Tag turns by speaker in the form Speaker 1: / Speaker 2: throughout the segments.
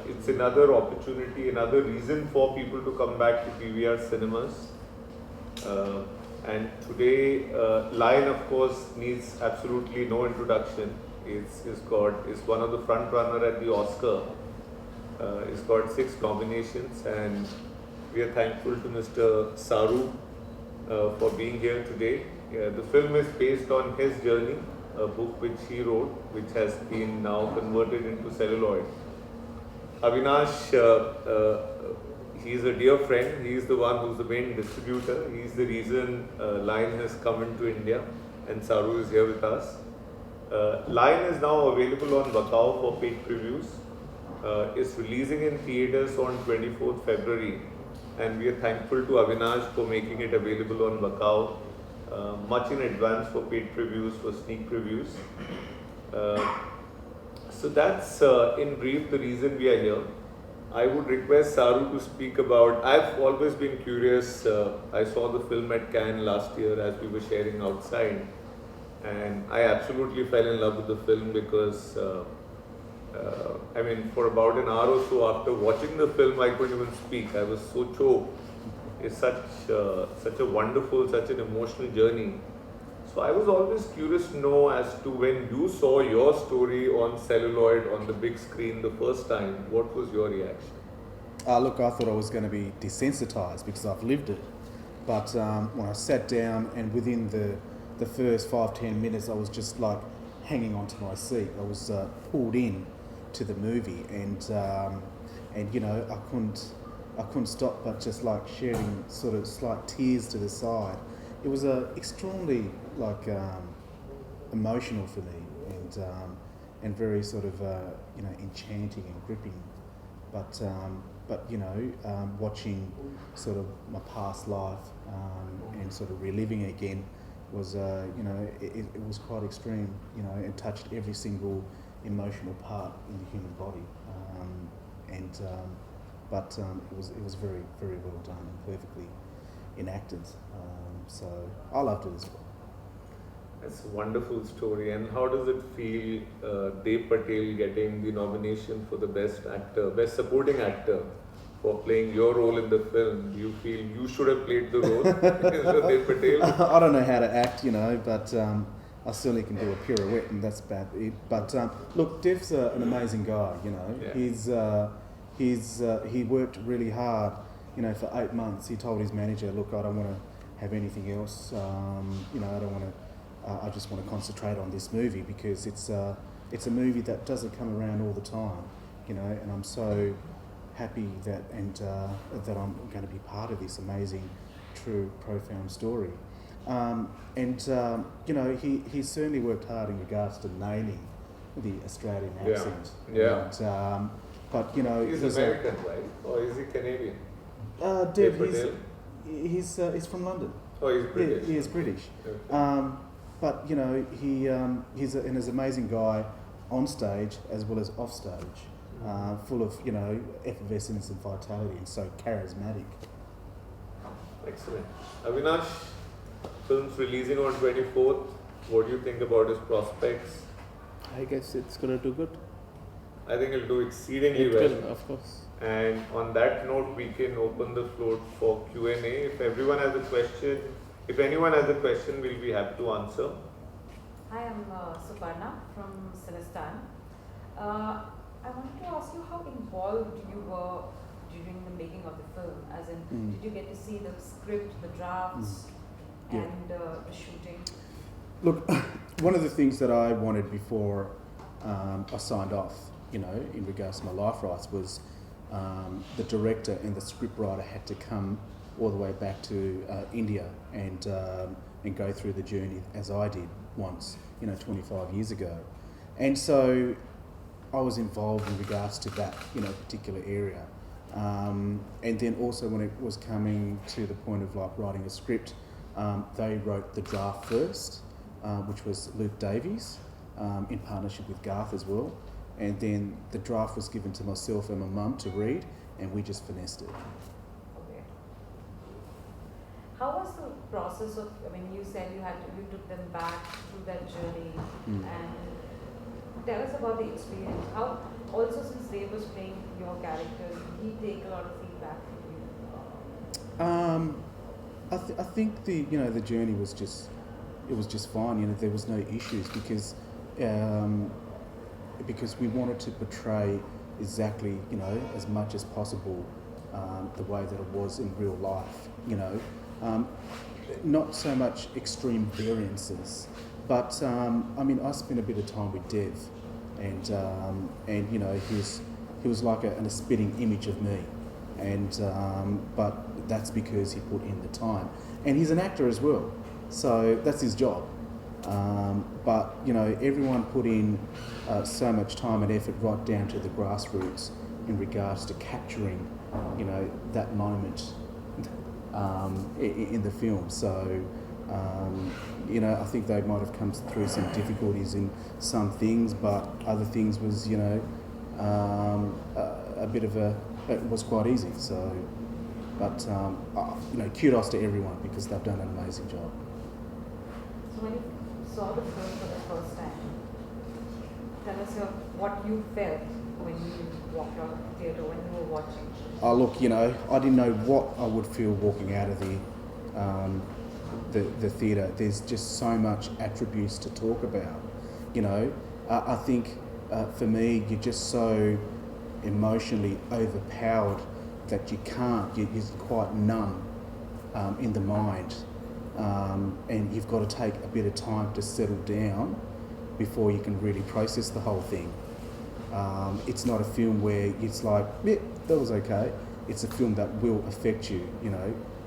Speaker 1: it's another opportunity, another reason for people to come back to PVR cinemas. And today, Lion, of course, needs absolutely no introduction. It's one of the front runner at the Oscar. It's got 6 nominations, and we are thankful to Mr. Saru for being here today. The film is based on his journey, a book which he wrote, which has been now converted into celluloid. Avinash, he's a dear friend. He's the one who's the main distributor. He's the reason Lion has come into India, and Saru is here with us. Lion is now available on Vakao for paid previews. It's releasing in theaters on 24th February, and we are thankful to Avinash for making it available on Vakao much in advance for paid previews, for sneak previews. So that's in brief the reason we are here. I would request Saru to speak about, I've always been curious. I saw the film at Cannes last year as we were sharing outside, and I absolutely fell in love with the film because I mean, for about an hour or so after watching the film, I couldn't even speak. I was so choked. It's such a wonderful, such an emotional journey. So I was always curious to know as to when you saw your story on celluloid on the big screen the first time, what was your reaction?
Speaker 2: Look, I thought I was going to be desensitized because I've lived it. But when I sat down and within the first 5-10 minutes, I was just like hanging onto my seat. I was pulled in to the movie, and you know, I couldn't stop but just like shedding sort of slight tears to the side. It was extremely like emotional for me, and very sort of you know, enchanting and gripping. But you know, watching sort of my past life and sort of reliving it again was you know, it was quite extreme, you know, and touched every single emotional part in the human body, but it was very, very well done and perfectly enacted. So I loved it as well.
Speaker 1: That's a wonderful story. And how does it feel, Dev Patel getting the nomination for the best actor, best supporting actor, for playing your role in the film? Do you feel you should have played the role instead of Dev Patel?
Speaker 2: I don't know how to act, you know, but I certainly can do a pirouette, and that's about it. But look, Dev's an amazing guy, you know. Yeah. He worked really hard, you know, for 8 months. He told his manager, look, I don't want to have anything else, you know, I don't want to, I just want to concentrate on this movie because it's a movie that doesn't come around all the time, you know, and I'm so happy that that I'm going to be part of this amazing, true, profound story. You know, he certainly worked hard in regards to nailing the Australian accent.
Speaker 1: Yeah.
Speaker 2: And, but you know,
Speaker 1: he's American, right? Or is he Canadian?
Speaker 2: Dev, he's from London.
Speaker 1: Oh, he's British.
Speaker 2: Yeah, he is British.
Speaker 1: Okay.
Speaker 2: But you know, he's an amazing guy on stage as well as off stage, full of, you know, effervescence and vitality, and so charismatic.
Speaker 1: Excellent. Avinash, film's releasing on 24th. What do you think about his prospects?
Speaker 3: I guess it's gonna do good.
Speaker 1: I think it'll do exceedingly
Speaker 3: It
Speaker 1: well.
Speaker 3: will, of course.
Speaker 1: And on that note, we can open the floor for Q&A. If anyone has a question, we'll be happy to answer.
Speaker 4: Hi, I'm Suparna from Celestan. I wanted to ask you how involved you were during the making of the film. As in, did you get to see the script, the drafts, and the shooting?
Speaker 2: Look, one of the things that I wanted before I signed off, you know, in regards to my life rights, was the director and the scriptwriter had to come all the way back to India and go through the journey as I did once, you know, 25 years ago. And so I was involved in regards to that, you know, particular area. And then also when it was coming to the point of like writing a script, they wrote the draft first, which was Luke Davies, in partnership with Garth as well. And then the draft was given to myself and my mum to read, and we just finessed it.
Speaker 4: Okay. How was the process of, I mean, you said you took them back through that journey, and tell us about the experience. How also since Dave was playing your character, did he take a lot of feedback from you?
Speaker 2: I think the journey was just fine. There was no issues because we wanted to portray exactly as much as possible the way that it was in real life. Not so much extreme variances, but I spent a bit of time with Dev, and he was like a spitting image of me, but that's because he put in the time, and he's an actor as well, so that's his job. But everyone put in so much time and effort right down to the grassroots in regards to capturing that moment in the film. So I think they might have come through some difficulties in some things, but other things was a bit of it was quite easy. So, but kudos to everyone because they've done an amazing job.
Speaker 4: So when you saw the film for the first time, tell us what you felt when you walked out of the theatre, when you were watching.
Speaker 2: Oh look, I didn't know what I would feel walking out of the theatre. There's just so much attributes to talk about. I think for me, you're just so emotionally overpowered that you can't. You're quite numb in the mind, and you've got to take a bit of time to settle down before you can really process the whole thing. It's not a film where it's like, yeah, that was okay. It's a film that will affect you,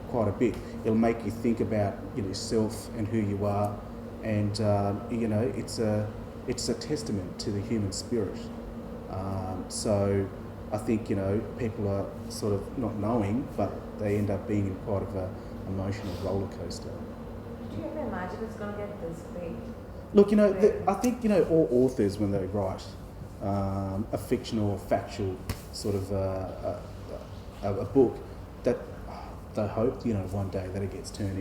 Speaker 2: quite a bit. It'll make you think about yourself and who you are, and it's a testament to the human spirit. So I think people are sort of not knowing, but they end up being in quite of a emotional roller coaster.
Speaker 4: Did you ever imagine it's going to get this big?
Speaker 2: Look, I think all authors when they write a fictional or factual sort of a book, that they hope one day that it gets turned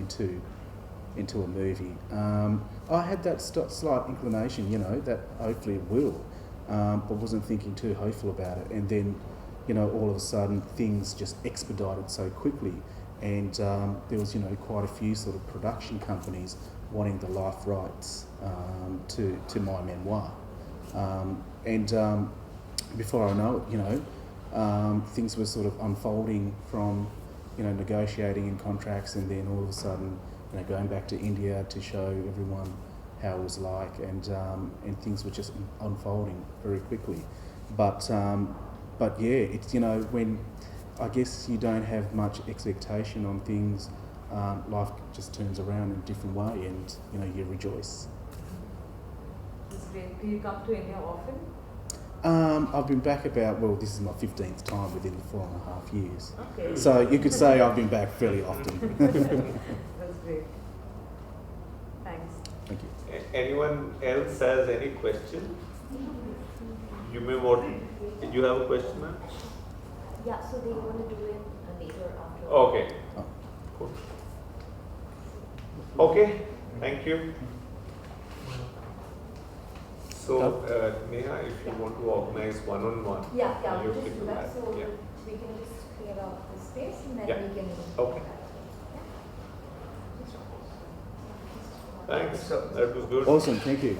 Speaker 2: into a movie. I had that slight inclination, that hopefully it will, but wasn't thinking too hopeful about it. And then, all of a sudden things just expedited so quickly, and there was quite a few sort of production companies wanting the life rights to my memoir. And before I know it, things were sort of unfolding from, negotiating in contracts, and then all of a sudden, going back to India to show everyone how it was like, and things were just unfolding very quickly. But yeah, it's when I guess you don't have much expectation on things, life just turns around in a different way, and you rejoice.
Speaker 4: This is great. Do you come to India often?
Speaker 2: I've been back this is my 15th time within 4.5 years.
Speaker 4: Okay.
Speaker 2: So you could say I've been back fairly often.
Speaker 4: That's great. Thanks.
Speaker 2: Thank you.
Speaker 1: Anyone else has any question? You have a question, ma'am?
Speaker 5: Yeah, so they want to do it later after.
Speaker 1: Okay.
Speaker 2: Oh.
Speaker 1: Cool. Okay, thank you. So, Neha, if you want to organize one-on-one,
Speaker 5: Yeah,
Speaker 1: you
Speaker 5: we'll
Speaker 1: can
Speaker 5: just do that. So
Speaker 1: Yeah.
Speaker 5: we can just clear out the space and then
Speaker 1: Yeah.
Speaker 5: we can.
Speaker 1: Okay. Thanks. That was good.
Speaker 2: Awesome, thank you.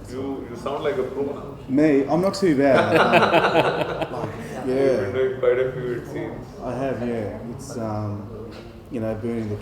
Speaker 1: You sound like a pro now.
Speaker 2: Me, I'm not too bad.
Speaker 1: You've been
Speaker 2: Yeah,
Speaker 1: doing quite a few, it seems.
Speaker 2: I have. Yeah, it's burning the.